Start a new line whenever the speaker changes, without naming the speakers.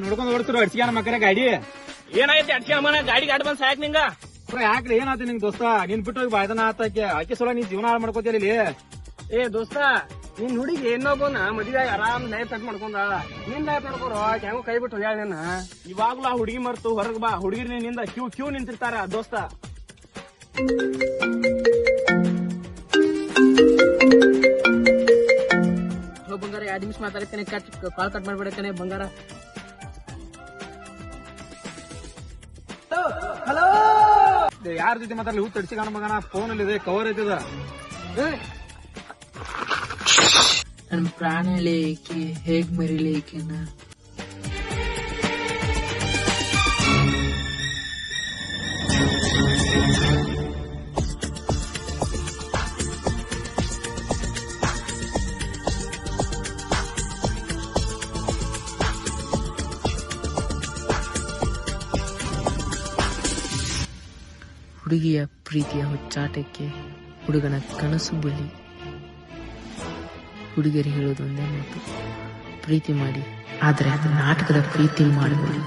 ನೋಡ್ಕೊಂಡ್ ಓಡಿಸ್ರು ಅಡ್ಸಿಗಾನ ಮಕ್ಕಳ ಗಾಡಿ
ಏನಾಗೈತಿ ಅಡ್ಸಿ ಅಮ್ಮನ ಗಾಡಿ ಗಾಡಿ ಬಂದ್ ಸಾಕ್ ನಿಂಗ
ಯಾಕ್ರಿ ಏನಾಯ್ತು ನಿಂಗ್ ದೋಸ್ತ ನಿನ್ ಬಿಟ್ಟು ಹೋಗಿ ಬಾಯ್ದನ ಆತಾಕೆ ಆಕೆ ಸಲ ನೀನ್ ಜೀವನ ಹಾಳು ಮಾಡ್ಕೋತಿಯಲ್ಲ ಇಲ್ಲಿ
ಏ ದೋಸ್ತ ನಿನ್ ಹುಡುಗಿ ಇನ್ನೊಬ್ಬನ ಮದುವೆ ಆರಾಮ್ ಲೈಫ್ ಸೆಟ್ ಮಾಡ್ಕೊಂಡ ನಿನ್ ಲೈಫ್ ಮಾಡ್ಕೊರೋ ಹೆಂಗೋ ಕೈ ಬಿಟ್ಟು ಹೋಗ್ಯಾಳ ನಿನ್ನ ಇವಾಗ್ಲೂ ಆ ಹುಡುಗಿ ಮರ್ತು ಹೊರಗ್ ಬಾ ಹುಡುಗಿರ್ ನಿಂದ ಕ್ಯೂ ನಿಂತಿರ್ತಾರ ದೋಸ್ತ ಬಂಗಾರ 2 ನಿಮಿಷ ಮಾತಾಡ್ತೇನೆ ಕಾಲ್ ಕಟ್ ಮಾಡ್ಬಿಡತ್ತೇನೆ ಬಂಗಾರ
ಹಲೋ ಯಾರ ಜೊತೆ ಮಾತಾಡ್ಲಿ ಹೂ ತಡ್ಸಿಗಾನ ಮಗನ ಫೋನ್ ಅಲ್ಲಿ ಇದೆ ಕವರ್ ಐತದ
ನನ್ ಪ್ರಾಣ ಏಕೆ ಹೇಗ್ ಮರಿಲೇಕೆನ ಹುಡುಗಿಯ ಪ್ರೀತಿಯ ಹುಚ್ಚಾಟಕ್ಕೆ ಹುಡುಗನ ಕನಸು ಬಲಿ. ಹುಡುಗರು ಹೇಳೋದು ಒಂದೇ ಮಾತು, ಪ್ರೀತಿ ಮಾಡಿ, ಆದರೆ ಅದು ನಾಟಕದ ಪ್ರೀತಿ ಮಾಡಬೇಡಿ.